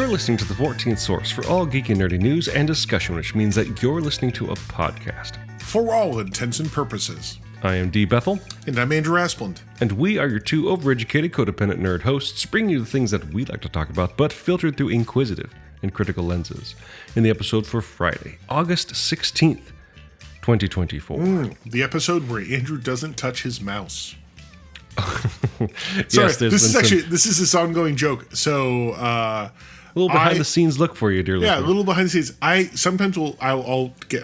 You're listening to the 14th source for all geeky and nerdy news and discussion, which means that you're listening to a podcast. For all intents and purposes. I am D. Bethel. And I'm Andrew Asplund. And we are your two overeducated, codependent nerd hosts, bringing you the things that we like to talk about, but filtered through inquisitive and critical lenses. In the episode for Friday, August 16th, 2024. The episode where Andrew doesn't touch his mouse. Yes, Sorry, this is this ongoing joke. So, a little behind the scenes look for you, dear listener. Yeah, a little behind the scenes.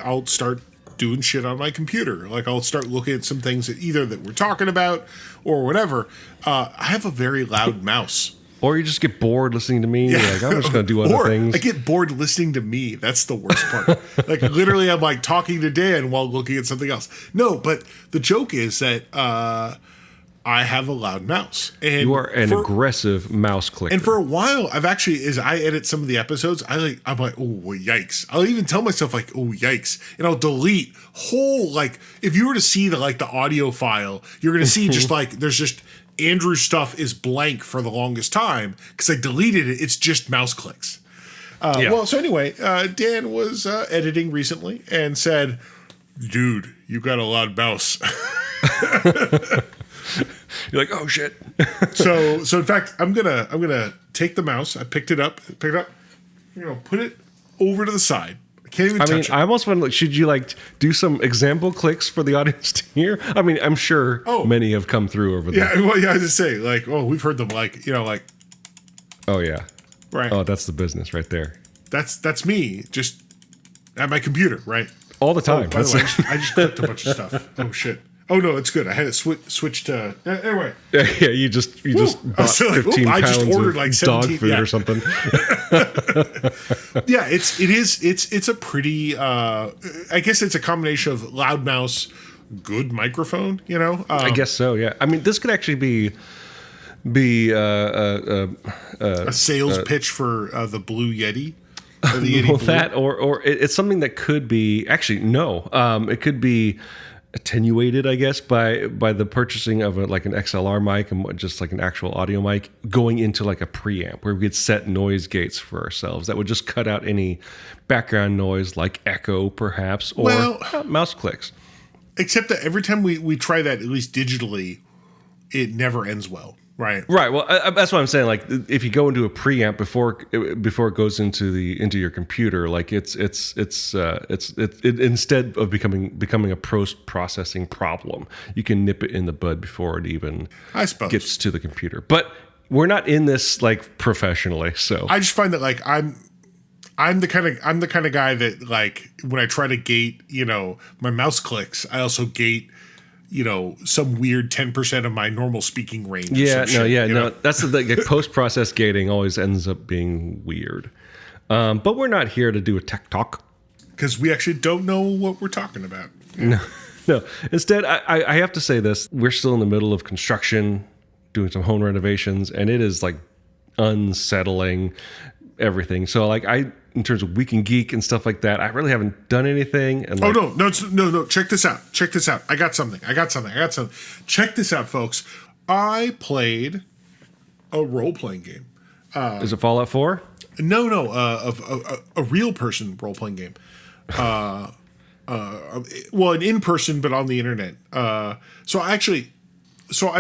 I'll start doing shit on my computer. Like I'll start looking at some things that we're talking about or whatever. I have a very loud mouse. Or you just get bored listening to me. Yeah. Like, I'm just going to do other things. I get bored listening to me. That's the worst part. Like literally, I'm like talking to Dan while looking at something else. No, but the joke is that I have a loud mouse. And you are an aggressive mouse clicker. And for a while, I've actually, as I edit some of the episodes, I'm like, oh, yikes. I'll even tell myself like, oh, yikes. And I'll delete whole, like, if you were to see the audio file, you're going to see just like, there's just Andrew's stuff is blank for the longest time because I deleted it. It's just mouse clicks. Well, so anyway, Dan was editing recently and said, dude, you got a loud mouse. You're like, oh shit. So in fact, I'm gonna take the mouse. I picked it up, put it over to the side. I can't even touch it. I almost wonder, should you do some example clicks for the audience to hear? I mean, I'm sure many have come through over there. Yeah, well, yeah, I just say we've heard them oh yeah, right. Oh, that's the business right there. That's me just at my computer, right? All the time. By the way, I just clicked a bunch of stuff. Oh shit. Oh no, it's good. I had it switch to anyway. Yeah, you just bought 15 pounds of dog food or something. Yeah, it's a pretty. I guess it's a combination of loud mouse, good microphone. I guess so. Yeah, I mean, this could actually be a sales pitch for the Blue Yeti. Or the Yeti well, Blue. that or it's something that could be it could be attenuated, I guess, by the purchasing of an XLR mic and just like an actual audio mic going into a preamp where we could set noise gates for ourselves that would just cut out any background noise like echo perhaps or mouse clicks. Except that every time we try that, at least digitally, it never ends well. Right. Well, that's what I'm saying. If you go into a preamp before it goes into your computer, it's instead of becoming a post-processing problem, you can nip it in the bud before it even gets to the computer. But we're not in this professionally, so I just find that I'm the kind of guy that when I try to gate my mouse clicks, I also gate some weird 10% of my normal speaking range. Yeah, no. That's the post-process gating always ends up being weird. But we're not here to do a tech talk. Because we actually don't know what we're talking about. No. Instead, I have to say this. We're still in the middle of construction, doing some home renovations, and it is unsettling everything. So in terms of Week in Geek and stuff like that, I really haven't done anything. And no. Check this out. I got something. Check this out, folks. I played a role-playing game. Is it Fallout 4? No. A real person role-playing game. An in-person, but on the internet. So I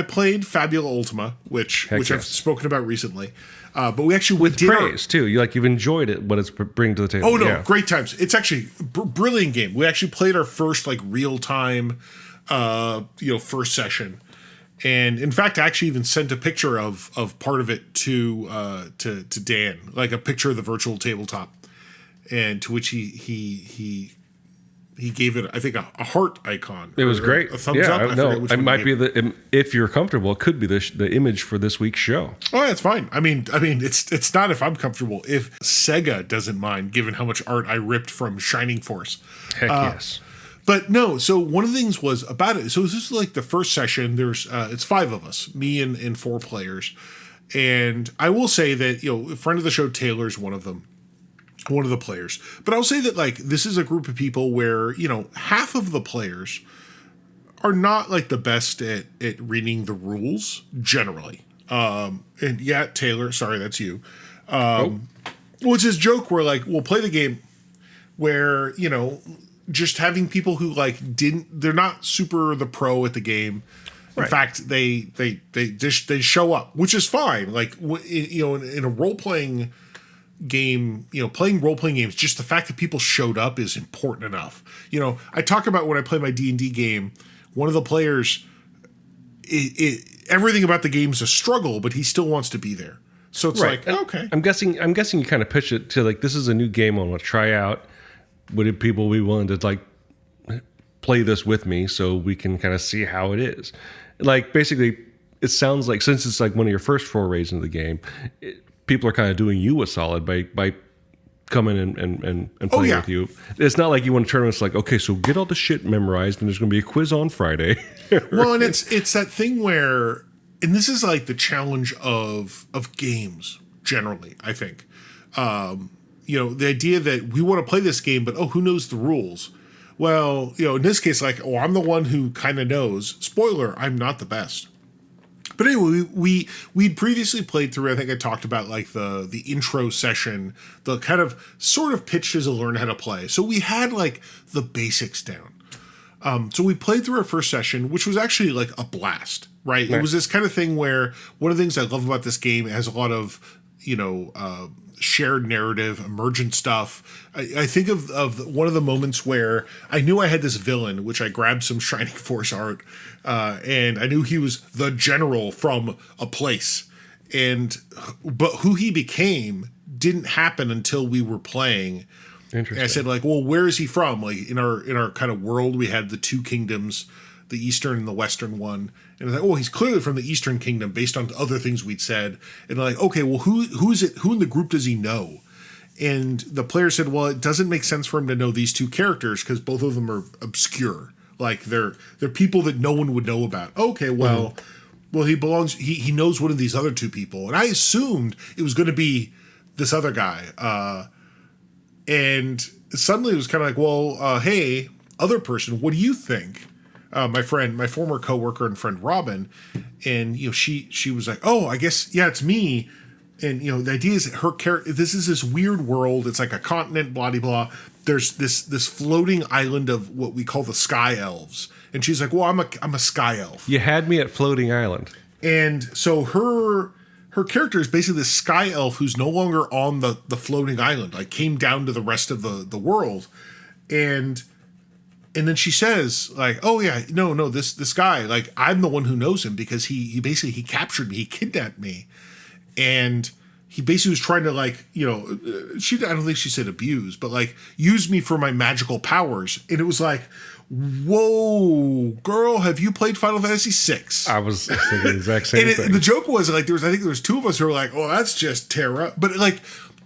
played Fabula Ultima, which I've spoken about recently. But we actually with praise too. You've enjoyed it, what it's bringing to the table. Oh no, great times! It's actually brilliant game. We actually played our first real time, first session, and in fact, I actually even sent a picture of part of it to Dan, a picture of the virtual tabletop, and to which he gave it, I think, a heart icon. It was great. A thumbs up. It might be if you're comfortable, it could be the image for this week's show. Oh, that's fine. I mean, it's not if I'm comfortable. If Sega doesn't mind, given how much art I ripped from Shining Force. Heck yes. But no. So one of the things was about it. So this is the first session. There's it's 5 of us, me and 4 players, and I will say that a friend of the show, Taylor's one of them. One of the players. But I'll say that this is a group of people where, half of the players are not the best at reading the rules generally. And yeah, Taylor, sorry, that's you. Well, it's this joke where like we'll play the game where, you know, just having people who like they're not super the pro at the game. In fact, they show up, which is fine. Like, you know, in a role playing game, you know, playing role playing games, just the fact that people showed up is important enough. You know, I talk about when I play my D&D game, one of the players, everything about the game is a struggle, but he still wants to be there. So it's like, okay. I'm guessing you kind of pitch it to like, this is a new game I want to try out. Would people be willing to like play this with me so we can kind of see how it is? Like, basically, it sounds like, since it's like one of your first forays into the game, people are kind of doing you a solid by coming and playing with you. It's not like you want to turn around and it's like, okay, so get all the shit memorized and there's going to be a quiz on Friday. Well, and it's that thing where, and this is like the challenge of games generally, I think. You know, the idea that we want to play this game, but who knows the rules? Well, you know, in this case, like, I'm the one who kind of knows. Spoiler, I'm not the best. But anyway, we'd previously played through, I think I talked about like the intro session, the kind of sort of pitched as a learn how to play. So we had like the basics down. So we played through our first session, which was actually like a blast, right? It was this kind of thing where one of the things I love about this game, it has a lot of, you know, shared narrative, emergent stuff. I think of one of the moments where I knew I had this villain, which I grabbed some Shining Force art, and I knew he was the general from a place. But who he became didn't happen until we were playing. Interesting. And I said, like, well, where is he from? Like in our kind of world, we had the two kingdoms, the Eastern and the Western one. And I was like, oh, he's clearly from the Eastern Kingdom based on other things we'd said. And like, okay, well, who is it? Who in the group does he know? And the player said, well, it doesn't make sense for him to know these two characters because both of them are obscure. Like they're people that no one would know about. Okay, well, he belongs. He knows one of these other two people, and I assumed it was going to be this other guy. And suddenly it was kind of like, well, hey, other person, what do you think? My former coworker and friend Robin, and you know, she was like, oh, I guess it's me. And you know, the idea is that her character. This is this weird world. It's like a continent, blah blah blah. There's this floating island of what we call the Sky Elves, and she's like, well, I'm a Sky Elf. You had me at floating island. And so her character is basically this Sky Elf who's no longer on the floating island, like came down to the rest of the world, and then she says, like, oh yeah, no, this guy, like, I'm the one who knows him because he basically captured me, he kidnapped me, and he basically was trying to, like, you know, I don't think she said abuse, but like use me for my magical powers. And it was like, whoa, girl, have you played Final Fantasy VI? I was thinking the exact same thing. And the joke was like, I think there was two of us who were like, oh, that's just Terra, but like,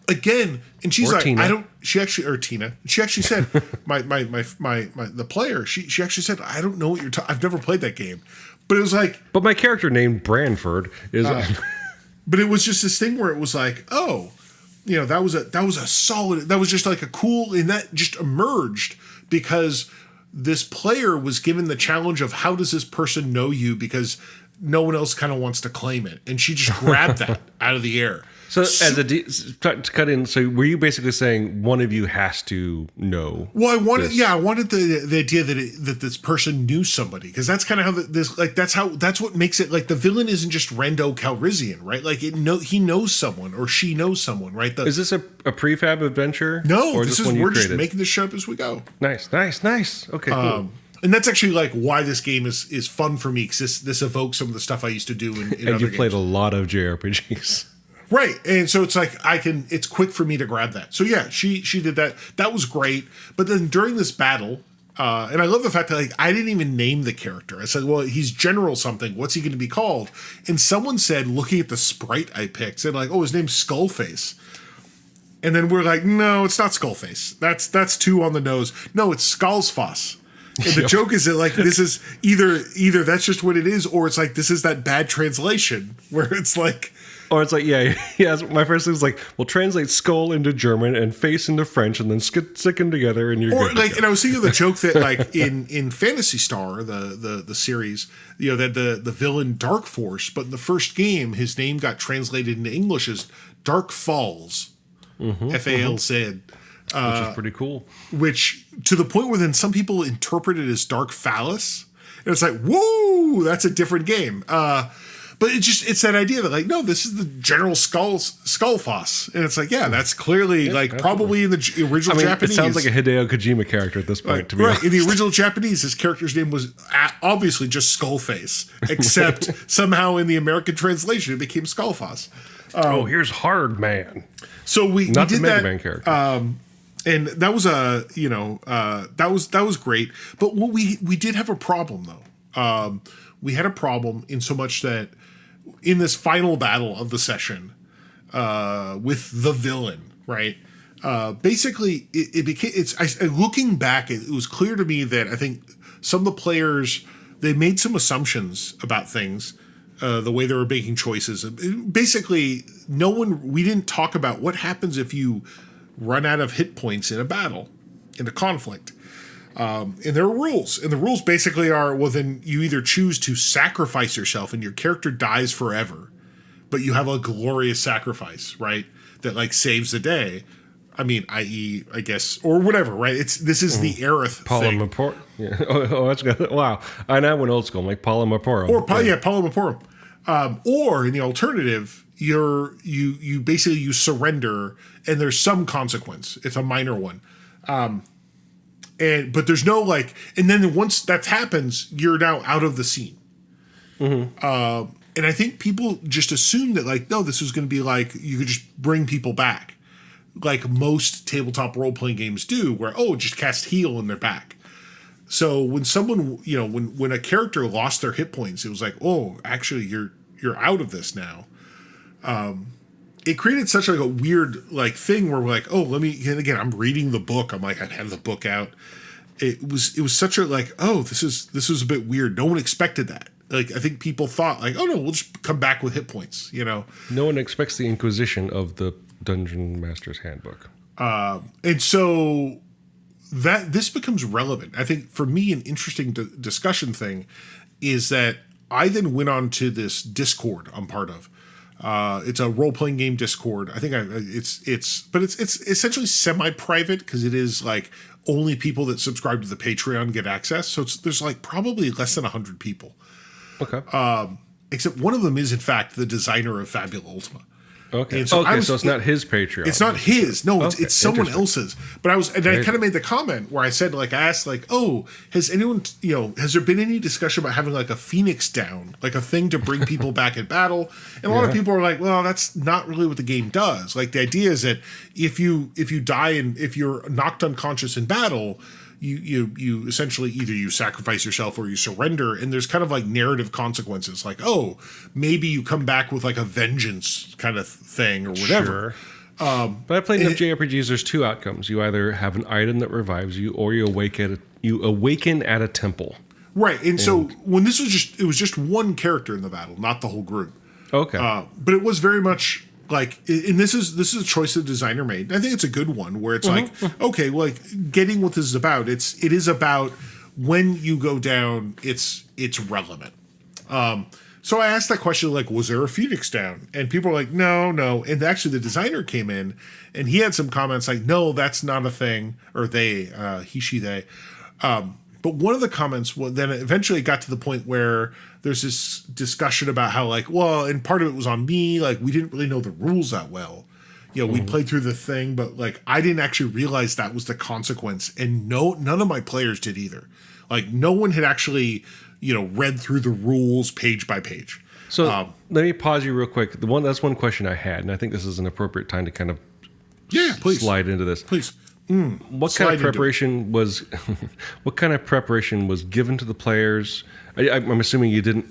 again, and she's like, Tina. Tina. She actually said, the player, she actually said, I don't know what you're talking. I've never played that game, but it was like, but my character named Branford is, but it was just this thing where it was like, oh, you know, that was a solid, that was just like a cool, and that just emerged because this player was given the challenge of how does this person know you because no one else kind of wants to claim it, and she just grabbed that out of the air. So to cut in, so were you basically saying one of you has to know? Well, I wanted the idea that this person knew somebody, because that's kind of how that's what makes it like the villain isn't just Rendo Calrissian, right? Like he knows someone or she knows someone, right? Is this a prefab adventure? No, we're just making this shit up as we go. Nice. Okay, cool. And that's actually like why this game is fun for me, because this evokes some of the stuff I used to do in and other you played games. a lot of JRPGs. Right. And so it's like it's quick for me to grab that. So yeah, she did that. That was great. But then during this battle, and I love the fact that like I didn't even name the character. I said, well, he's General something. What's he going to be called? And someone said, looking at the sprite I picked, said like, oh, his name's Skullface. And then we're like, no, it's not Skullface. That's too on the nose. No, it's Skalsfass. And the joke is that like this is either that's just what it is, or it's like this is that bad translation where it's like. Or it's like, yeah. My first thing was like, well, translate skull into German and face into French, and then stick them together, and you're good. Like, and I was thinking of the joke that, like, in Phantasy Star, the series, you know, that the villain Dark Force, but in the first game, his name got translated into English as Dark Falls. FALZ. Which is pretty cool. Which, to the point where then some people interpret it as Dark Phallus. And it's like, whoa, that's a different game. But it's that idea that, like, no, this is the General Skalsfass. And it's like, yeah, that's clearly, probably in the original Japanese. It sounds like a Hideo Kojima character at this point, to be honest. In the original Japanese, his character's name was obviously just Skullface, except somehow in the American translation, it became Skalsfass. Here's Hard Man. So we did the Mega that, Man character. and that was that was great. But what we did have a problem, though. We had a problem in so much that in this final battle of the session with the villain, right? Basically, it became. Looking back, it was clear to me that I think some of the players, they made some assumptions about things, the way they were making choices. Basically, we didn't talk about what happens if you run out of hit points in a battle, in a conflict. And there are rules. And the rules basically are, well, then you either choose to sacrifice yourself and your character dies forever, but you have a glorious sacrifice, right? That, like, saves the day. I mean, i.e., I guess, or whatever, right? This is the Aerith thing. Yeah. That's good. Wow. I now went old school, like Polymaporum. Or Polymaporum. Or in the alternative, you basically surrender and there's some consequence. It's a minor one. But there's no, like, and then once that happens, you're now out of the scene. Mm-hmm. And I think people just assume that, like, no, this is going to be like, you could just bring people back. Like most tabletop role-playing games do, where, just cast heal and they're back. So when someone, when a character lost their hit points, it was like, actually, you're out of this now. It created such like a weird like thing where we're like, and again, I'm reading the book. I'm like, I have the book out. It was such a like, this is a bit weird. No one expected that. Like, I think people thought like, no, we'll just come back with hit points. No one expects the Inquisition of the Dungeon Master's Handbook. And so that this becomes relevant. I think for me, an interesting discussion thing is that I then went on to this Discord I'm part of. It's a role-playing game Discord. I think it's essentially semi-private because it is like only people that subscribe to the Patreon get access. So there's like probably less than 100 people. Okay. Except one of them is in fact the designer of Fabula Ultima. Okay. So it's not his Patreon. It's not his. No, it's someone else's. But I kind of made the comment where I said, like, I asked, like, has anyone, has there been any discussion about having like a Phoenix down, like a thing to bring people back in battle? And a lot of people are like, well, that's not really what the game does. Like, the idea is that if you die and if you're knocked unconscious in battle, you essentially either you sacrifice yourself or you surrender, and there's kind of like narrative consequences, like maybe you come back with like a vengeance kind of thing or whatever. Sure. But I played enough JRPGs. There's two outcomes: you either have an item that revives you, or you awaken at a temple. Right, and so when this was it was just one character in the battle, not the whole group. Okay, but it was very much. Like, and this is a choice the designer made. I think it's a good one where it's like, okay, like getting what this is about. It is about when you go down, it's relevant. So I asked that question, like, was there a Phoenix down? And people were like, no. And actually the designer came in and he had some comments like, no, that's not a thing. Or they, he, she, they. But one of the comments, then eventually got to the point where there's this discussion about how, like, well, and part of it was on me. Like, we didn't really know the rules that well. We played through the thing, but, like, I didn't actually realize that was the consequence. And none of my players did either. Like, no one had actually, read through the rules page by page. So let me pause you real quick. That's one question I had, and I think this is an appropriate time to kind of slide into this. Please. What kind of preparation was given to the players? I'm assuming you didn't.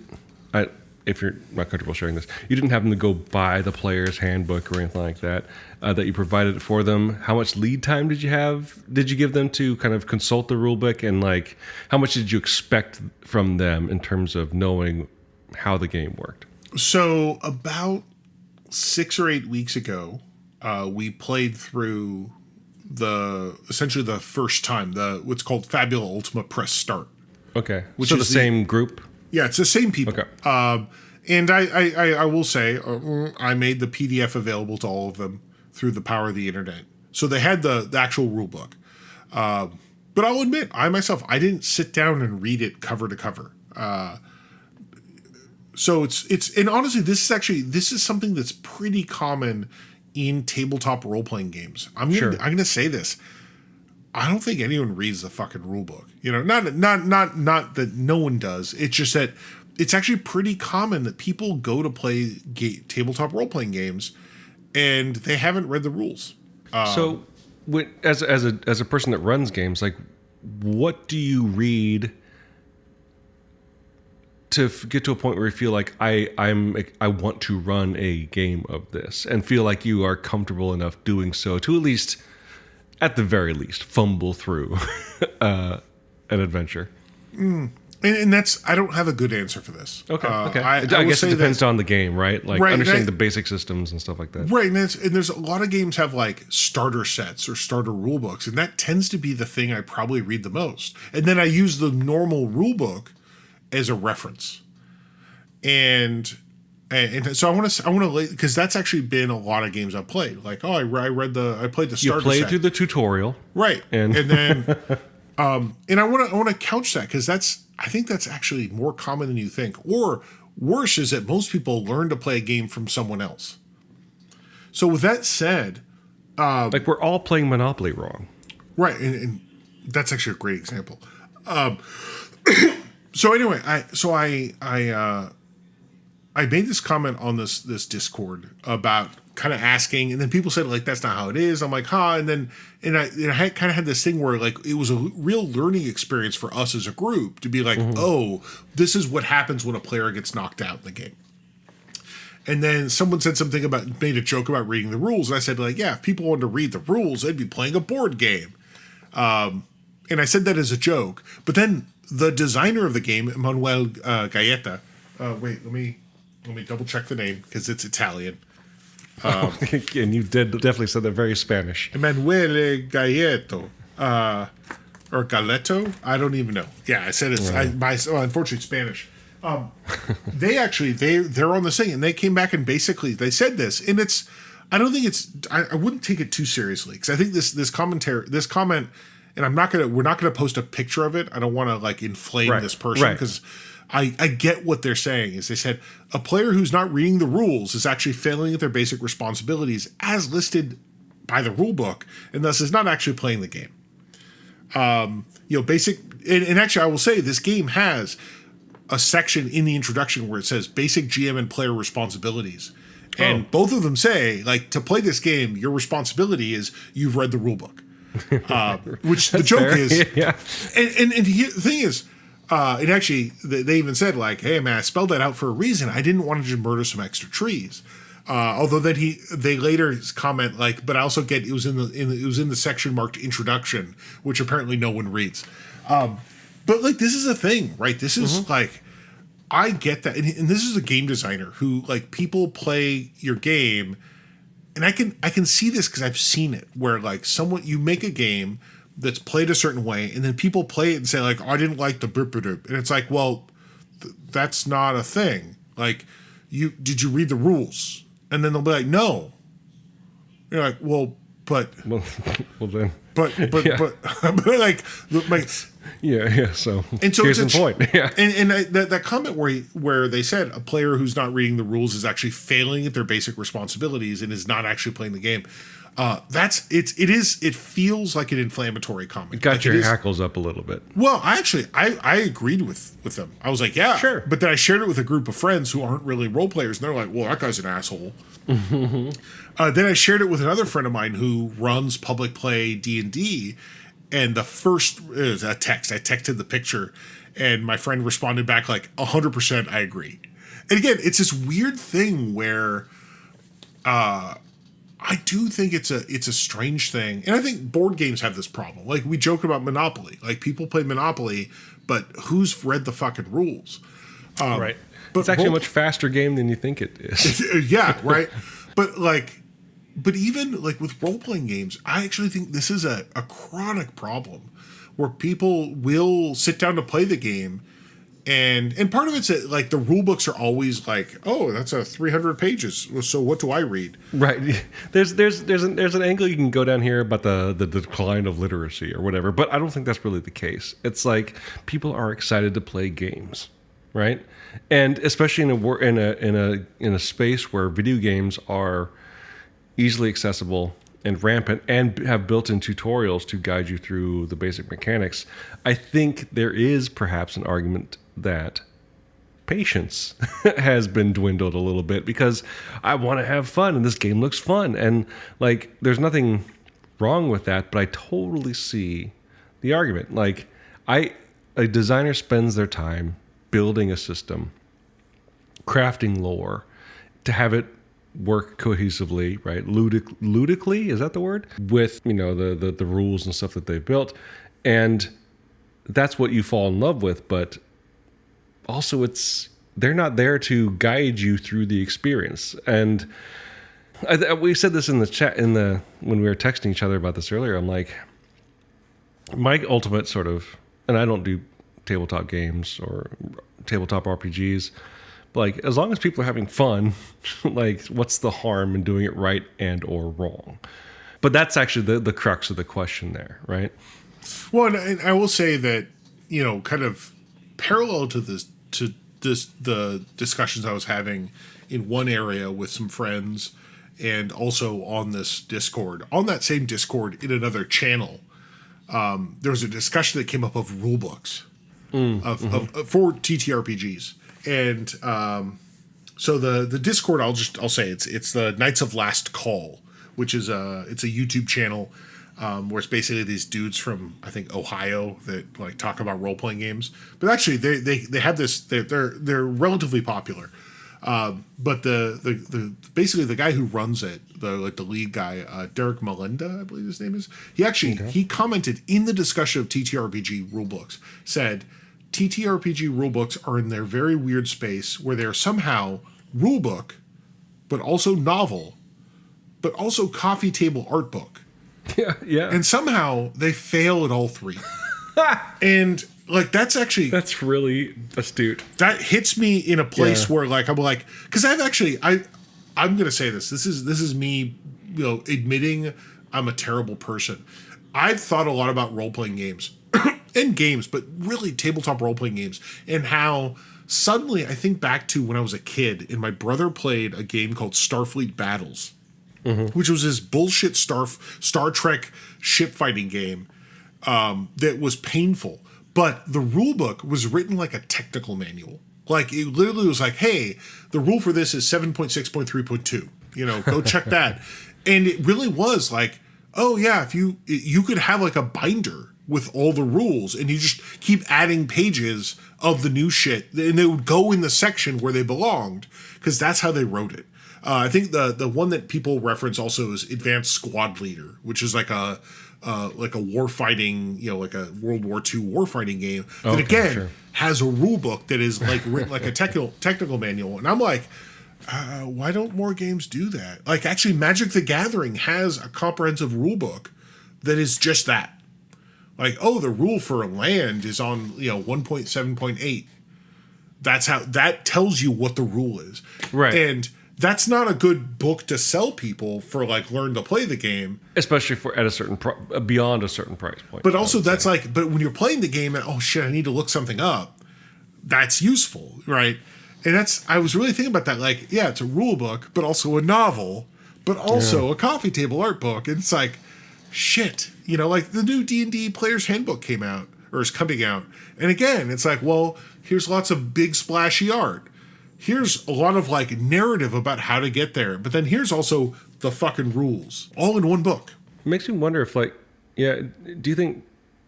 If you're not comfortable sharing this, you didn't have them to go buy the player's handbook or anything like that. That you provided it for them. How much lead time did you have? Did you give them to kind of consult the rule book, and like how much did you expect from them in terms of knowing how the game worked? So about 6 or 8 weeks ago, we played through essentially the first time what's called Fabula Ultima Press Start. Okay, which is the same group. Yeah, it's the same people. Okay. And I will say I made the PDF available to all of them through the power of the internet. So they had the actual rule book. But I'll admit, I didn't sit down and read it cover to cover. So and honestly, this is something that's pretty common in tabletop role playing games. I'm gonna say this. I don't think anyone reads the fucking rule book. You know, not that no one does. It's just that it's actually pretty common that people go to play tabletop role playing games and they haven't read the rules. So, as a person that runs games, like, what do you read to get to a point where you feel like I want to run a game of this and feel like you are comfortable enough doing so to at the very least, fumble through an adventure? And that's, I don't have a good answer for this. Okay. I guess it depends on the game, right? Like, understanding the basic systems and stuff like that. Right, and there's a lot of games have like starter sets or starter rule books, and that tends to be the thing I probably read the most. And then I use the normal rule book as a reference. And so I want to because that's actually been a lot of games I've played. Like, I played the starter set. You played through the tutorial, right? And then and I want to couch that because I think that's actually more common than you think. Or worse is that most people learn to play a game from someone else. So with that said, like, we're all playing Monopoly wrong, right? And that's actually a great example. So anyway, I made this comment on this Discord about kind of asking, and then people said, like, that's not how it is. I'm like, and I kind of had this thing where, like, it was a real learning experience for us as a group to be like, oh, this is what happens when a player gets knocked out in the game. And then someone said something made a joke about reading the rules, and I said, like, yeah, if people wanted to read the rules, they'd be playing a board game. And I said that as a joke, but then the designer of the game, Manuel Gaeta, wait, let me double check the name because it's Italian. And you definitely said that very Spanish. Emanuele Gaeto, or Galetto. I don't even know. Yeah, I said it's unfortunately Spanish. They're on the thing, and they came back and basically they said this, and I don't think I wouldn't take it too seriously because I think this comment, and we're not gonna post a picture of it. I don't want to like inflame this person because. I get what they're saying is they said a player who's not reading the rules is actually failing at their basic responsibilities as listed by the rule book and thus is not actually playing the game. Basic, and actually I will say this game has a section in the introduction where it says basic GM and player responsibilities. And both of them say, like, to play this game, your responsibility is you've read the rule book. Which the joke fair. is. Yeah. And the thing is, and actually, they even said, like, hey, man, I spelled that out for a reason. I didn't want to just murder some extra trees. Although then they later comment, like, but I also get it was in the section marked introduction, which apparently no one reads. But, like, this is a thing, right? This is, like, I get that. And this is a game designer who, like, people play your game. And I can see this because I've seen it where, like, you make a game that's played a certain way, and then people play it and say, like, oh, I didn't like the burp-a-doop. And it's like, well, that's not a thing. Like, did you read the rules? And then they'll be like, no. You're like, well then. But like yeah. So here's the point. Yeah. And that comment where they said a player who's not reading the rules is actually failing at their basic responsibilities and is not actually playing the game. It feels like an inflammatory comment. It got like your hackles up a little bit. Well, I agreed with them. I was like, yeah, sure. But then I shared it with a group of friends who aren't really role players, and they're like, well, that guy's an asshole. Then I shared it with another friend of mine who runs public play D&D, and the first is a text. I texted the picture, and my friend responded back like 100%. I agree. And again, it's this weird thing where, I do think it's a strange thing, and I think board games have this problem. Like, we joke about Monopoly. Like, people play Monopoly, but who's read the fucking rules? Right. But it's actually a much faster game than you think it is. Yeah, right. But even like with role playing games, I actually think this is a chronic problem where people will sit down to play the game And part of it's that, like, the rule books are always like, oh, that's a 300 pages. So what do I read? Right. There's an angle you can go down here about the decline of literacy or whatever, but I don't think that's really the case. It's like people are excited to play games, right? And especially in a space where video games are easily accessible and rampant and have built-in tutorials to guide you through the basic mechanics, I think there is perhaps an argument that patience has been dwindled a little bit because I want to have fun and this game looks fun. And like, there's nothing wrong with that, but I totally see the argument. Like, a designer spends their time building a system, crafting lore to have it work cohesively, right? Ludically, is that the word? With, you know, the rules and stuff that they've built. And that's what you fall in love with, but also they're not there to guide you through the experience. And we said this in the chat when we were texting each other about this earlier. I'm like, my ultimate sort of, and I don't do tabletop games or tabletop RPGs, but like, as long as people are having fun, like, what's the harm in doing it right and or wrong? But that's actually the crux of the question there, right? Well, and I will say that, you know, kind of parallel to the discussions I was having in one area with some friends, and also on this Discord, on that same Discord in another channel, there was a discussion that came up of rule books for TTRPGs, and so the Discord, I'll say it's the Knights of Last Call, which is it's a YouTube channel. Where it's basically these dudes from, I think, Ohio that like talk about role playing games. But actually, they have this. They're relatively popular. But the basically the guy who runs it, the lead guy, Derek Melinda, I believe his name is. He commented in the discussion of TTRPG rulebooks, said TTRPG rulebooks are in their very weird space where they're somehow rulebook, but also novel, but also coffee table art book. Yeah. And somehow they fail at all three. And like, that's really astute. That hits me in a place where like, I'm like, because I'm going to say this. This is me, you know, admitting I'm a terrible person. I've thought a lot about role-playing games and games, but really tabletop role-playing games, and how suddenly I think back to when I was a kid and my brother played a game called Starfleet Battles. Which was this bullshit Star Trek ship fighting game that was painful. But the rule book was written like a technical manual. Like, it literally was like, hey, the rule for this is 7.6.3.2. You know, go check that. And it really was like, oh yeah, if you could have like a binder with all the rules and you just keep adding pages of the new shit, and they would go in the section where they belonged, because that's how they wrote it. I think the one that people reference also is Advanced Squad Leader, which is like a war fighting, you know, like a World War II war fighting game that has a rule book that is like written like a technical manual. And I'm like, why don't more games do that? Like, actually, Magic the Gathering has a comprehensive rule book that is just that. Like, oh, the rule for land is on, you know, 1.7.8. That tells you what the rule is. Right. And that's not a good book to sell people for, like, learn to play the game, especially for at a certain beyond a certain price point. But also, that's like, but when you're playing the game and, oh shit, I need to look something up, that's useful, right? And I was really thinking about that. Like, yeah, it's a rule book, but also a novel, but also a coffee table art book. And it's like, shit, you know, like the new D&D Player's Handbook came out, or is coming out, and again, it's like, well, here's lots of big splashy art. Here's a lot of like narrative about how to get there, but then here's also the fucking rules, all in one book. It makes me wonder if, like, do you think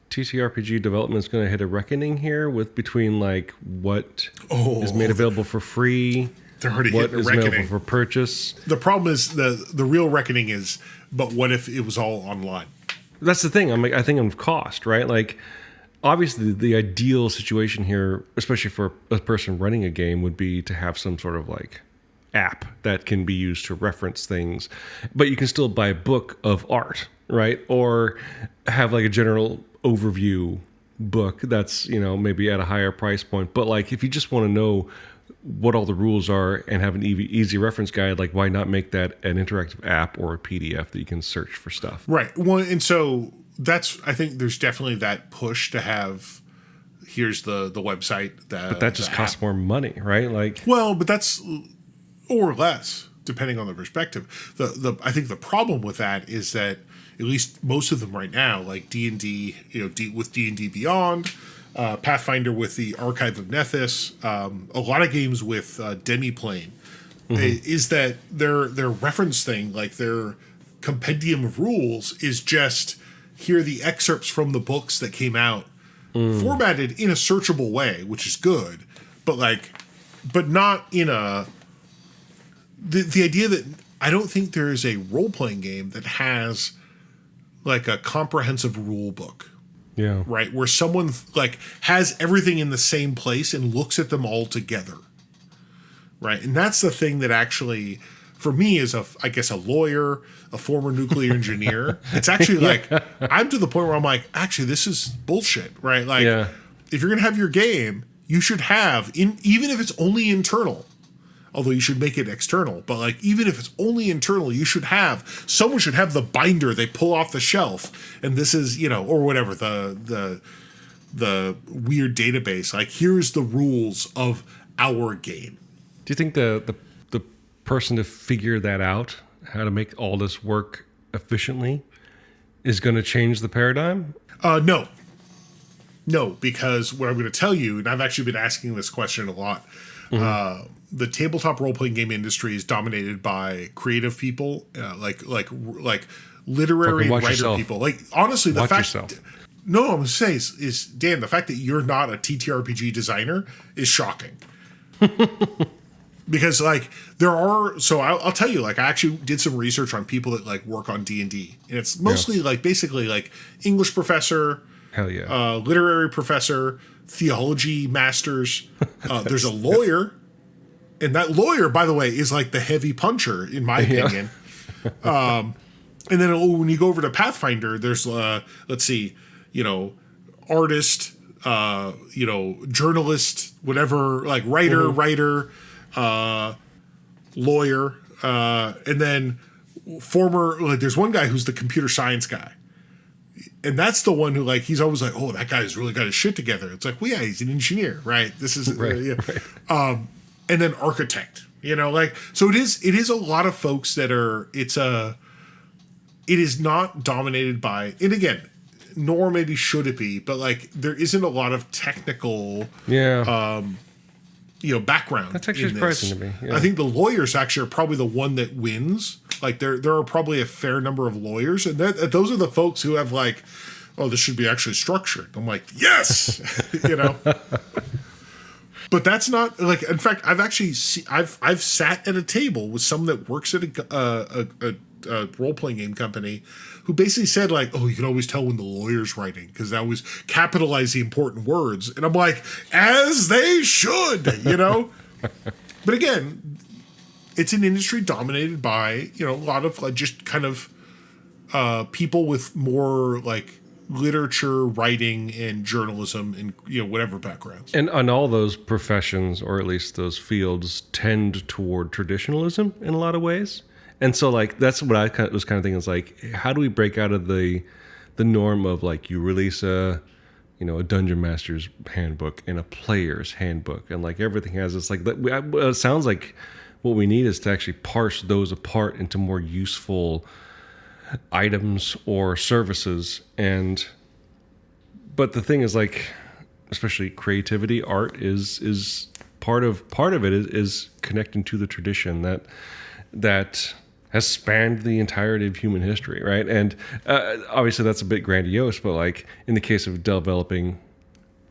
TTRPG development is going to hit a reckoning here between like what is made available for free, they're already what hitting a is reckoning available for purchase? The problem is the real reckoning is, but what if it was all online? That's the thing. I think of cost, right? Like, obviously, the ideal situation here, especially for a person running a game, would be to have some sort of like app that can be used to reference things, but you can still buy a book of art, right? Or have like a general overview book that's, maybe at a higher price point. But like, if you just want to know what all the rules are and have an easy reference guide, like, why not make that an interactive app or a PDF that you can search for stuff? Right. Well, and so I think there's definitely that push to have, here's the website. But that just costs more money, right? Like, well, but that's, or less, depending on the perspective. I think the problem with that is that at least most of them right now, like D&D, with D&D Beyond, Pathfinder with the Archive of Nethys, a lot of games with Demiplane, is that their reference thing, like their compendium of rules, is just here are the excerpts from the books that came out, formatted in a searchable way, which is good, but not in a the idea that I don't think there is a role-playing game that has like a comprehensive rule book. Yeah. Right. Where someone like has everything in the same place and looks at them all together. Right. And that's the thing that actually, for me, is I guess a lawyer, a former nuclear engineer. It's actually like, I'm to the point where I'm like, actually, this is bullshit. Right. Like, if you're going to have your game, you should have, even if it's only internal, although you should make it external, but like, even if it's only internal, someone should have the binder they pull off the shelf. And this is, or whatever, the weird database, like, here's the rules of our game. Do you think the person to figure that out, how to make all this work efficiently, is going to change the paradigm? No, because what I'm going to tell you, and I've actually been asking this question a lot, the tabletop role-playing game industry is dominated by creative people, like literary and writer yourself. people. Like, honestly, the watch fact... yourself. No, I'm going to say is, Dan, the fact that you're not a TTRPG designer is shocking. Because, like, there are... So I'll tell you, like, I actually did some research on people that, like, work on D&D. And it's mostly, like, basically, like, English professor... Hell yeah. Literary professor, theology masters. There's a lawyer... And that lawyer, by the way, is like the heavy puncher, in my opinion. And then when you go over to Pathfinder, there's, let's see, artist, journalist, whatever, like writer, lawyer, and then former, like, there's one guy who's the computer science guy. And that's the one who, like, he's always like, oh, that guy's really got his shit together. It's like, well, yeah, he's an engineer, right? This is, right. And then architect, like, so it is a lot of folks that are, it is not dominated by, and again, nor maybe should it be, but like, there isn't a lot of technical, background. That's actually surprising to me. Yeah. I think the lawyers actually are probably the one that wins. Like, there are probably a fair number of lawyers, and those are the folks who have like, oh, this should be actually structured. I'm like, yes, But that's not, like, in fact, I've actually I've sat at a table with someone that works at a role-playing game company who basically said, like, oh, you can always tell when the lawyer's writing because they always capitalize the important words. And I'm like, as they should, But again, it's an industry dominated by, a lot of, like, just kind of people with more, like, literature, writing, and journalism, and whatever backgrounds. And on all those professions, or at least those fields, tend toward traditionalism in a lot of ways. And so, like, that's what I was kind of thinking, is like, how do we break out of the norm of, like, you release a dungeon master's handbook and a player's handbook, and like everything has this, like, it sounds like what we need is to actually parse those apart into more useful items or services. But the thing is, like, especially creativity, art is part of it is connecting to the tradition that has spanned the entirety of human history, right? And obviously that's a bit grandiose, but like in the case of developing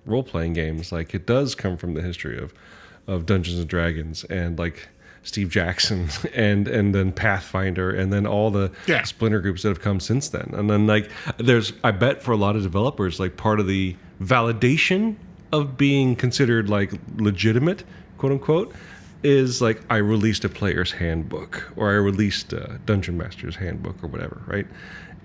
role-playing games, like, it does come from the history of Dungeons and Dragons and like Steve Jackson and then Pathfinder and then all the splinter groups that have come since then. And then, like, I bet for a lot of developers, like, part of the validation of being considered, like, legitimate, quote unquote, is like, I released a player's handbook, or I released a dungeon master's handbook, or whatever, right?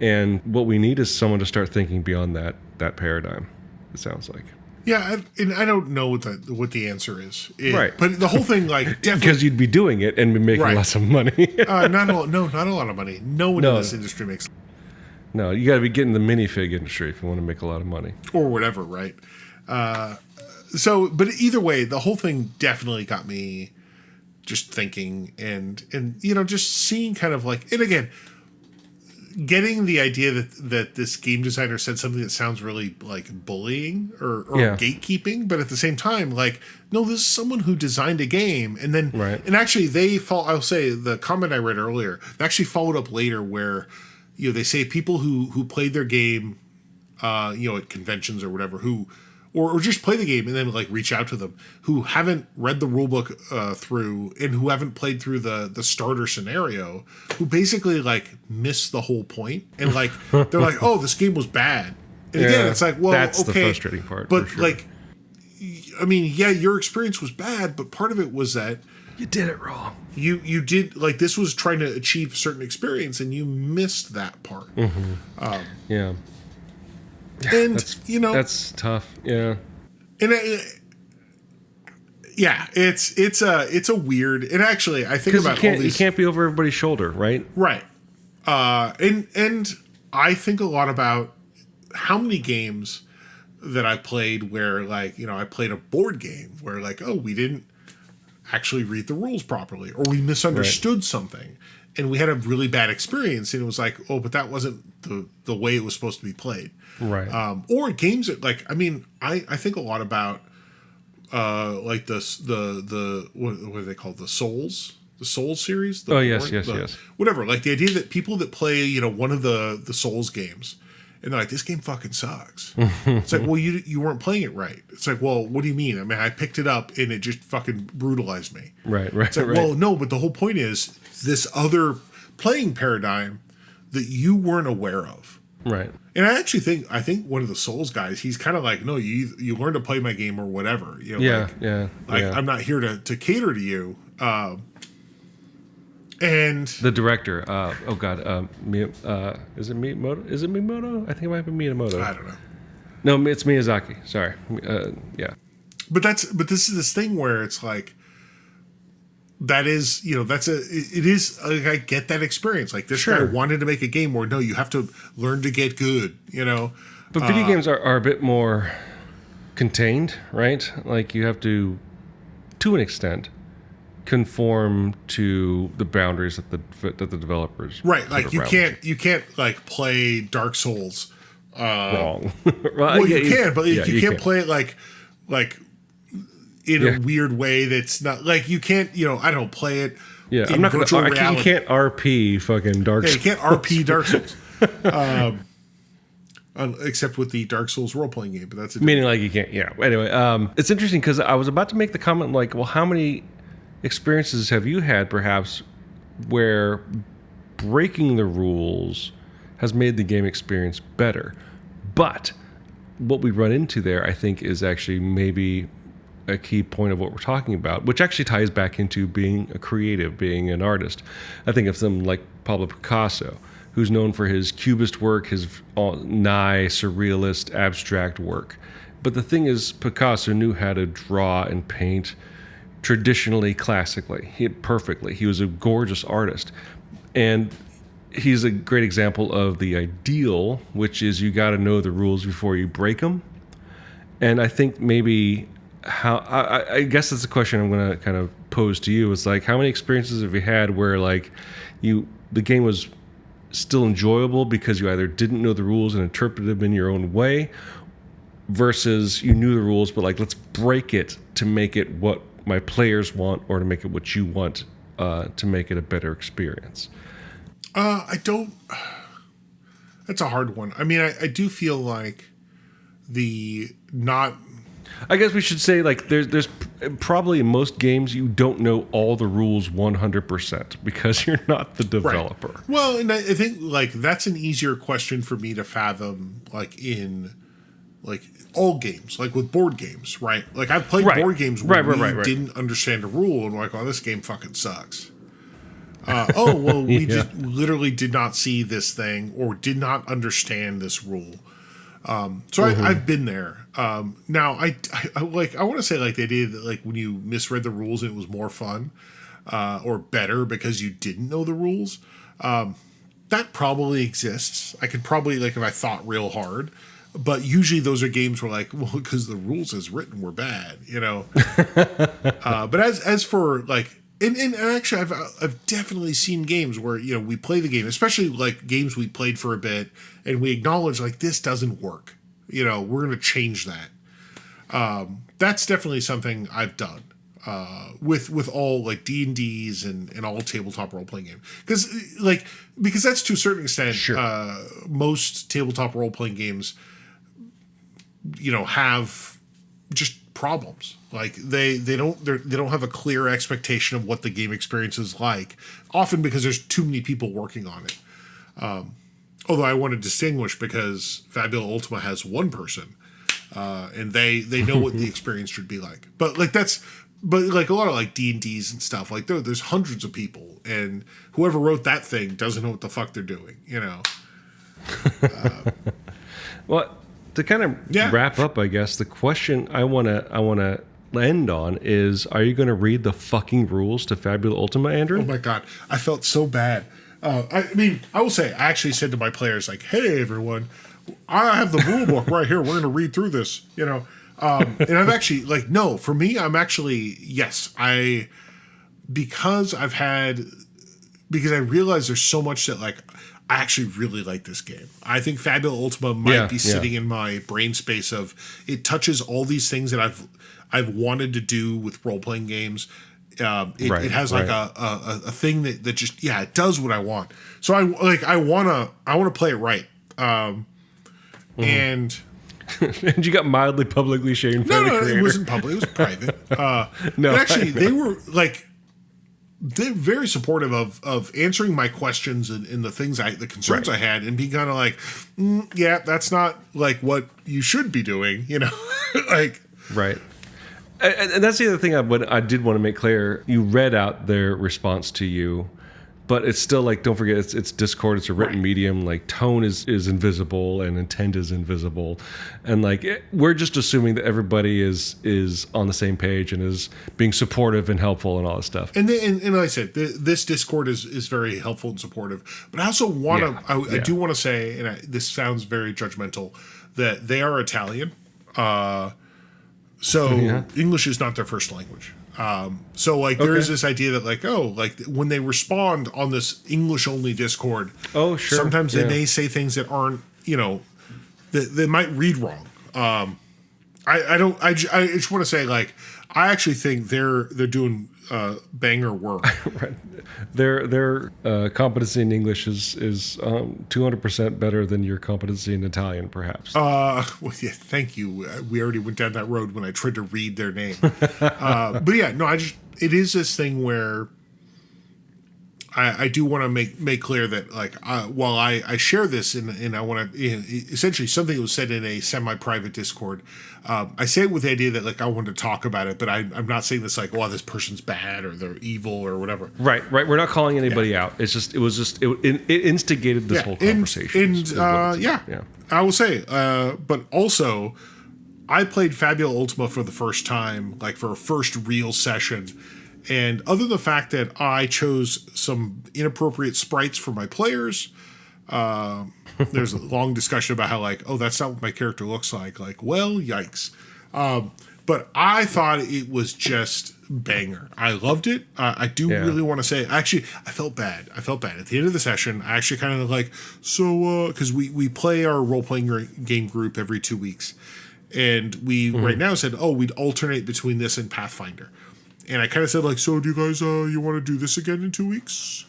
And what we need is someone to start thinking beyond that paradigm. It sounds like. Yeah, and I don't know what the answer is. Right. But the whole thing, like, definitely. Because you'd be doing it and be making lots of money. Not a lot of money. No one in this industry makes. No, you got to be getting the minifig industry if you want to make a lot of money. Or whatever, right? But either way, the whole thing definitely got me just thinking and just seeing kind of like, and again, getting the idea that this game designer said something that sounds really like bullying or gatekeeping, but at the same time, like, no, this is someone who designed a game, and then and actually I'll say the comment I read earlier, they actually followed up later where they say people who played their game at conventions or whatever, who or just play the game and then like reach out to them, who haven't read the rulebook through and who haven't played through the starter scenario, who basically like miss the whole point, and like they're like, oh, this game was bad. And again, it's like, well, that's okay, the frustrating part. But like, I mean, yeah, your experience was bad, but part of it was that you did it wrong. You did, like, this was trying to achieve a certain experience, and you missed that part. Mm-hmm. And that's tough. Yeah. And it's a weird. And actually, I think about all these. You can't be over everybody's shoulder, right? Right. And I think a lot about how many games that I played where, like, I played a board game where, like, oh, we didn't actually read the rules properly, or we misunderstood something, and we had a really bad experience, and it was like, oh, but that wasn't the way it was supposed to be played. Right. Or games that, like, I mean, I think a lot about like the what are they called? The Souls series? Yes. Whatever. Like the idea that people that play, one of the Souls games, and they're like, this game fucking sucks. It's like, well, you weren't playing it right. It's like, well, what do you mean? I mean, I picked it up and it just fucking brutalized me. Right. It's like, well, no, but the whole point is this other playing paradigm that you weren't aware of. Right. And I think one of the Souls guys, he's kind of like, no, you learn to play my game or whatever. I'm not here to cater to you. And the director, is it Miyamoto? Is it Miyamoto? I think it might be Miyamoto. I don't know. No, it's Miyazaki. Sorry. Yeah. But this is this thing where it's like, that is, it is, like, I get that experience. Like, this guy wanted to make a game where, no, you have to learn to get good, But video games are a bit more contained, right? Like, you have to an extent, conform to the boundaries that the developers like you can't like play Dark Souls wrong. Well, you can, but you can't play it like in a weird way that's not like, you can't, I don't play it I'm not gonna reality. You can't RP fucking Dark Souls. You can't RP Dark Souls. Except with the Dark Souls role-playing game, but that's meaning like you can't. Anyway, it's interesting because I was about to make the comment like, well, how many experiences have you had perhaps where breaking the rules has made the game experience better? But what we run into there, I think, is actually maybe a key point of what we're talking about, which actually ties back into being a creative, being an artist. I think of someone like Pablo Picasso, who's known for his cubist work, his nigh surrealist abstract work. But the thing is, Picasso knew how to draw and paint traditionally, classically, perfectly. He was a gorgeous artist. And he's a great example of the ideal, which is you got to know the rules before you break them. And I think maybe I guess that's a question I'm going to kind of pose to you. It's like, how many experiences have you had where like the game was still enjoyable because you either didn't know the rules and interpreted them in your own way, versus you knew the rules, but like, let's break it to make it what my players want, or to make it what you want, to make it a better experience? That's a hard one. I mean, I do feel like I guess we should say, like, there's probably in most games you don't know all the rules 100% because you're not the developer. Right. Well, and I think like that's an easier question for me to fathom, like in like all games, like with board games, right? Like I've played board games where we didn't understand a rule and we're like, oh, this game fucking sucks. We just literally did not see this thing or did not understand this rule. So I've been there. Now I want to say like the idea that like when you misread the rules and it was more fun or better because you didn't know the rules. That probably exists. I could probably like if I thought real hard. But usually those are games where like, well, because the rules as written were bad, you know. But as for like, and actually I've definitely seen games where you know we play the game, especially like games we played for a bit, and we acknowledge like this doesn't work. You know, we're going to change that. That's definitely something I've done with all like D&Ds and all tabletop role playing game because that's to a certain extent most tabletop role playing games. You know, have just problems. Like they don't have a clear expectation of what the game experience is like. Often because there's too many people working on it. Although I want to distinguish because Fabula Ultima has one person, and they know what the experience should be like. But like a lot of like D&Ds and stuff like there's hundreds of people, and whoever wrote that thing doesn't know what the fuck they're doing. You know. Well. To kind of wrap up, I guess the question I wanna end on is: are you going to read the fucking rules to Fabula Ultima, Andrew? Oh my god, I felt so bad. I mean, I will say, I actually said to my players, like, "Hey, everyone, I have the rule book right here. We're going to read through this." You know, and I've actually like, no, for me, I'm actually yes, because I realize there's so much that like. I actually really like this game. I think Fabula Ultima might be sitting in my brain space of it touches all these things that I've wanted to do with role playing games. It has like a thing that just it does what I want. So I wanna play it right. And and you got mildly publicly shamed. No, it wasn't public. It was private. No, actually, they were like. They're very supportive of answering my questions and the things the concerns I had, and being kind of like, yeah, that's not like what you should be doing, you know, like right. And that's the other thing I did want to make clear. You read out their response to you, but it's still like, don't forget, it's Discord. It's a written medium. Like tone is invisible and intent is invisible, and like we're just assuming that everybody is on the same page and is being supportive and helpful and all this stuff. And like I said, this Discord is very helpful and supportive. But I also want to, I do want to say, and this sounds very judgmental, that they are Italian, so English is not their first language. So like there is this idea that like, oh, like when they respond on this English only Discord, sometimes they may say things that aren't, you know, that they might read wrong. I just want to say like, I actually think they're doing banger work. Right. Their competency in English is 200% better than your competency in Italian, perhaps. Well, yeah, thank you. We already went down that road when I tried to read their name. But yeah, no, it is this thing where I do want to make clear that like while I share this and I want to essentially something that was said in a semi-private Discord, I say it with the idea that like I want to talk about it, but I'm not saying this like, well, this person's bad or they're evil or whatever. Right. We're not calling anybody out. It's just it instigated this whole conversation. And I will say, but also I played Fabula Ultima for the first time, like for a first real session. And other than the fact that I chose some inappropriate sprites for my players, there's a long discussion about how like, oh, that's not what my character looks like. Like, well, yikes. But I thought it was just banger. I loved it. I do really want to say, actually, I felt bad. At the end of the session, I actually kind of like, so, because we play our role-playing game group every 2 weeks. And we right now said, oh, we'd alternate between this and Pathfinder. And I kind of said, like, so do you guys, you want to do this again in 2 weeks?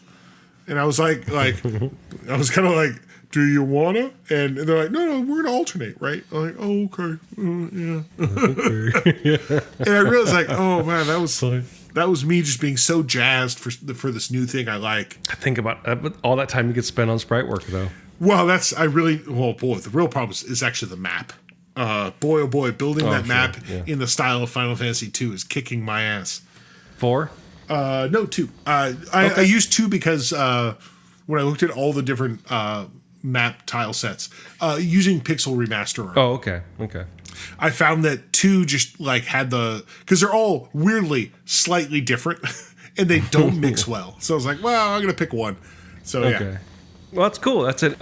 And I was like, I was kind of like, do you want to? And they're like, no, we're going to alternate, right? I'm like, oh, okay. Yeah. And I realized, like, oh, man, that was me just being so jazzed for this new thing I like. I think about all that time you get spent on sprite work, though. Well, the real problem is actually the map. Boy, oh boy, building that map in the style of Final Fantasy II is kicking my ass. 4? No, 2. I used 2 because when I looked at all the different map tile sets using Pixel Remaster. Oh, okay. I found that 2 just like had because they're all weirdly slightly different and they don't mix well. So I was like, well, I'm going to pick one. So yeah. Well, that's cool. That's an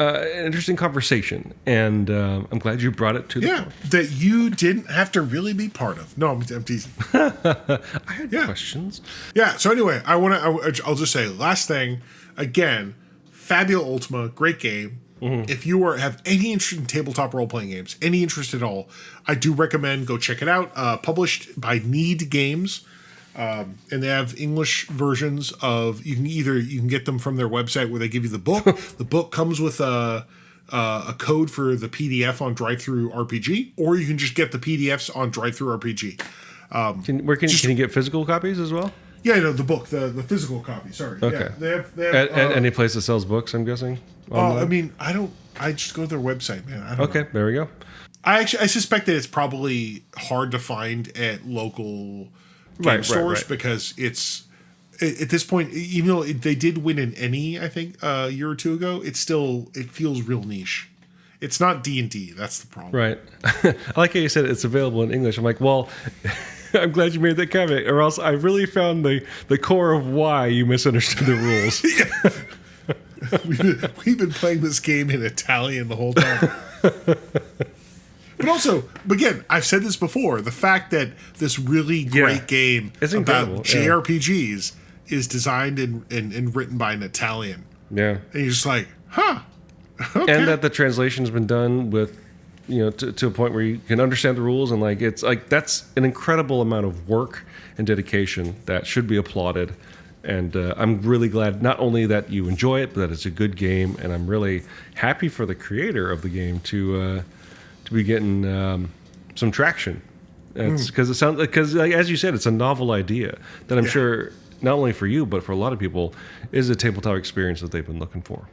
interesting conversation, and I'm glad you brought it to the floor. That you didn't have to really be part of. No, I'm teasing. I had questions. Yeah. So anyway, I'll just say last thing again. Fabula Ultima, great game. Mm-hmm. If you have any interest in tabletop role playing games, any interest at all, I do recommend go check it out. Published by Need Games. And they have English versions of you can get them from their website where they give you the book. The book comes with a code for the PDF on DriveThruRPG, or you can just get the PDFs on DriveThruRPG. Can you get physical copies as well? Yeah, no, the book, the physical copy. Sorry. Okay. Yeah, they have at any place that sells books, I'm guessing. I mean, I just go to their website, man. I don't know. There we go. I suspect that it's probably hard to find at local game stores because it's at this point, even though they did win an Emmy, I think a year or two ago, it feels real niche. It's not D&D. That's the problem. Right. I like how you said it's available in English. I'm like, well, I'm glad you made that comment, or else I really found the core of why you misunderstood the rules. We've been playing this game in Italian the whole time. But also, again, I've said this before, the fact that this really great game about JRPGs is designed and written by an Italian. Yeah. And you're just like, huh. Okay. And that the translation's been done with, to a point where you can understand the rules, and it's that's an incredible amount of work and dedication that should be applauded. And I'm really glad not only that you enjoy it, but that it's a good game. And I'm really happy for the creator of the game to be getting some traction. It's because it sounds as you said, it's a novel idea that I'm sure not only for you but for a lot of people is a tabletop experience that they've been looking for.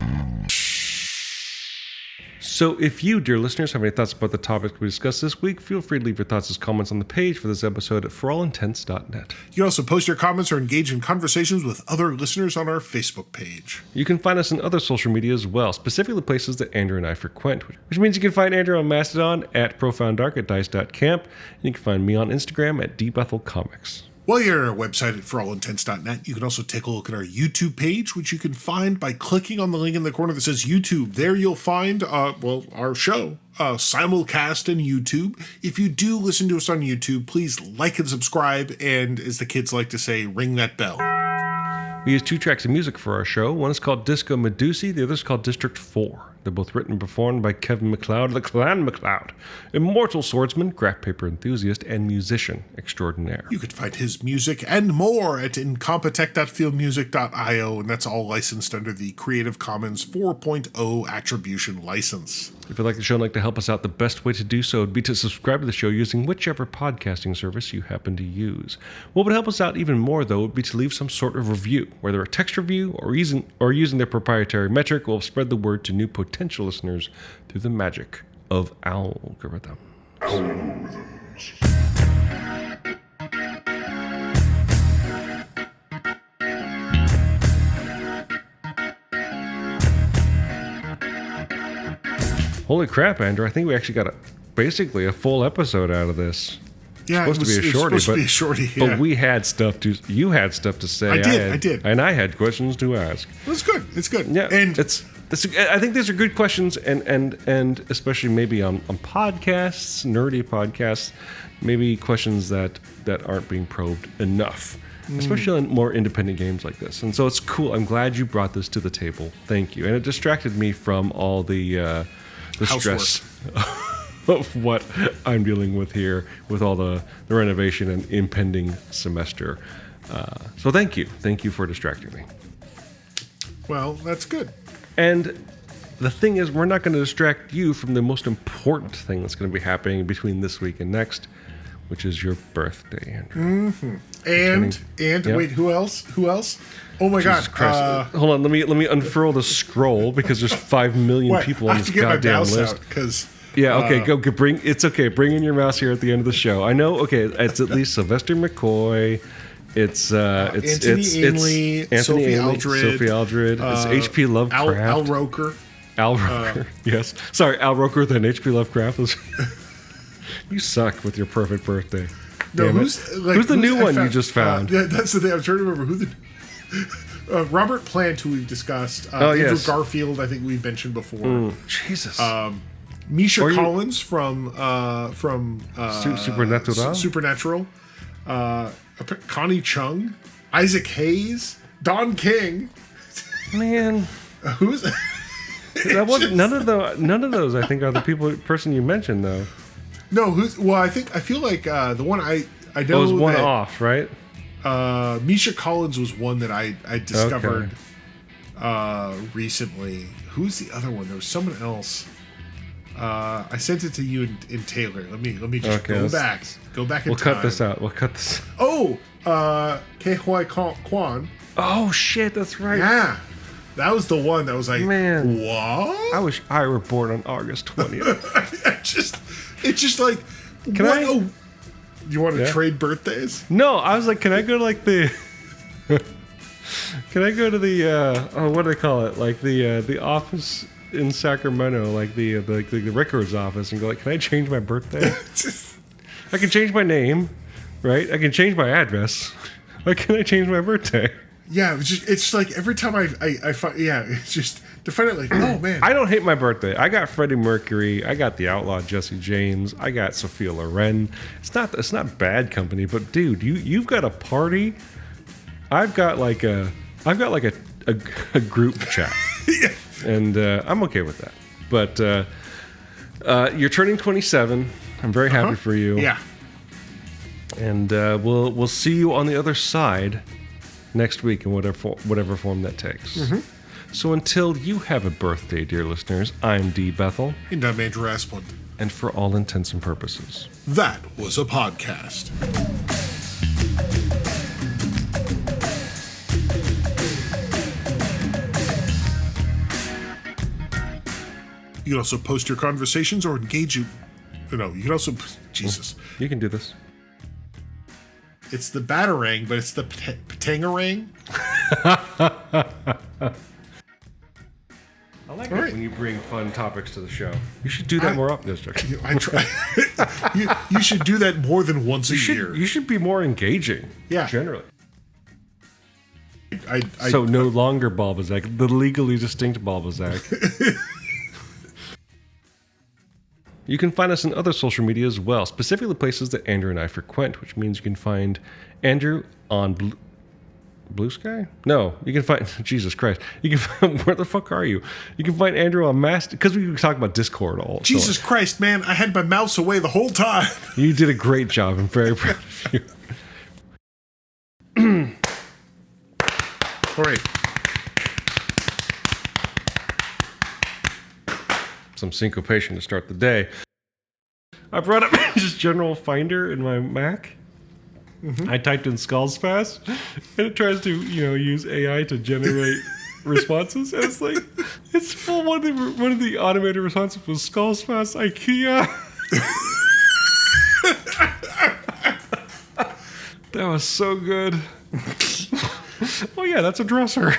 So if you, dear listeners, have any thoughts about the topics we discussed this week, feel free to leave your thoughts as comments on the page for this episode at forallintents.net. You can also post your comments or engage in conversations with other listeners on our Facebook page. You can find us on other social media as well, specifically places that Andrew and I frequent, which means you can find Andrew on Mastodon at ProfoundDark at Dice.camp, and you can find me on Instagram at DBethelComics. While you're at our website at forallintents.net, you can also take a look at our YouTube page, which you can find by clicking on the link in the corner that says YouTube. There you'll find, our show, simulcast on YouTube. If you do listen to us on YouTube, please like and subscribe, and as the kids like to say, ring that bell. We use 2 tracks of music for our show. One is called Disco Medusae, the other is called District 4. They're both written and performed by Kevin McLeod, the Clan McLeod, immortal swordsman, graph paper enthusiast, and musician extraordinaire. You could find his music and more at incompetech.fieldmusic.io, and that's all licensed under the Creative Commons 4.0 Attribution License. If you'd like the show and like to help us out, the best way to do so would be to subscribe to the show using whichever podcasting service you happen to use. What would help us out even more, though, would be to leave some sort of review, whether a text review or using their proprietary metric will spread the word to new potential listeners through the magic of algorithms. Holy crap, Andrew. I think we actually got basically a full episode out of this. Yeah, it was supposed to be a shorty, yeah. But you had stuff to say. I did. And I had questions to ask. It's good. Yeah, and I think these are good questions, and especially maybe on podcasts, nerdy podcasts, maybe questions that aren't being probed enough, especially on more independent games like this. And so it's cool. I'm glad you brought this to the table. Thank you. And it distracted me from all the stress of what I'm dealing with here with all the renovation and impending semester. So thank you. Thank you for distracting me. Well, that's good. And the thing is, we're not going to distract you from the most important thing that's going to be happening between this week and next, which is your birthday, Andrew. Mm-hmm. And yep. Wait, who else? Oh my Jesus God! Christ. Hold on, let me unfurl the scroll because there's 5 million people on this goddamn list. Go bring. It's okay. Bring in your mouse here at the end of the show. I know. Okay, it's at least Sylvester McCoy. It's Anthony Ainley, Sophie Aldred. It's H.P. Lovecraft. Al Roker. Al Roker. Yes. Sorry, Al Roker than H.P. Lovecraft. You suck with your perfect birthday. No, who's the new one you just found? Yeah, that's the thing. I'm trying to remember who the Robert Plant, who we've discussed. Andrew Garfield, I think we've mentioned before. Jesus. Misha Collins from Supernatural. Supernatural. Connie Chung, Isaac Hayes, Don King. Man, who's that? Wasn't none of those. I think are the person you mentioned though. No, I feel like the one I know was one off, right? Misha Collins was one that I discovered recently. Who's the other one? There was someone else. I sent it to you and Taylor. Let me just go back. Go back in time. We'll cut this out. Oh, Ke Huy Quan. Oh shit, that's right. Yeah. That was the one that was like, man, what? I wish I were born on August 20th. It's just like, can what? I? Oh, you want to trade birthdays? No, I was like, can I go to like the? Can I go to the? What do they call it? Like the office in Sacramento, like the Rickards office, and go like, can I change my birthday? I can change my name, right? I can change my address. Why can't I change my birthday? Yeah, it's just like every time I find, it's just to find out like, oh man. I don't hate my birthday. I got Freddie Mercury. I got the outlaw Jesse James. I got Sophia Loren. It's not bad company, but dude, you've got a party. I've got like a group chat, yeah. And I'm okay with that. But you're turning 27. I'm very happy for you. Yeah. And we'll see you on the other side next week in whatever form that takes. Mm-hmm. So until you have a birthday, dear listeners, I'm D. Bethel. And I'm Andrew Asplund. And for all intents and purposes, that was a podcast. You can also post your conversations or engage you. No, you can also... Jesus. You can do this. It's the Batarang, but it's the Patangarang. I like it when you bring fun topics to the show. You should do that more often, District. I try. you should do that more than once a year. You should be more engaging. Yeah. Generally. So no longer Balbazac, the legally distinct Balbazac. You can find us on other social media as well, specifically places that Andrew and I frequent, which means you can find Andrew on Blue Sky? No, you can find... Jesus Christ. You can find... Where the fuck are you? You can find Andrew on Mast... Because we talk about Discord all... Jesus Christ, man. I had my mouse away the whole time. You did a great job. I'm very proud of you. All right. Some syncopation to start the day. I brought up just General Finder in my Mac. Mm-hmm. I typed in Skalsfass, and it tries to, use AI to generate responses. And it's like, it's full. One of the automated responses was Skalsfass IKEA. That was so good. Oh yeah, that's a dresser.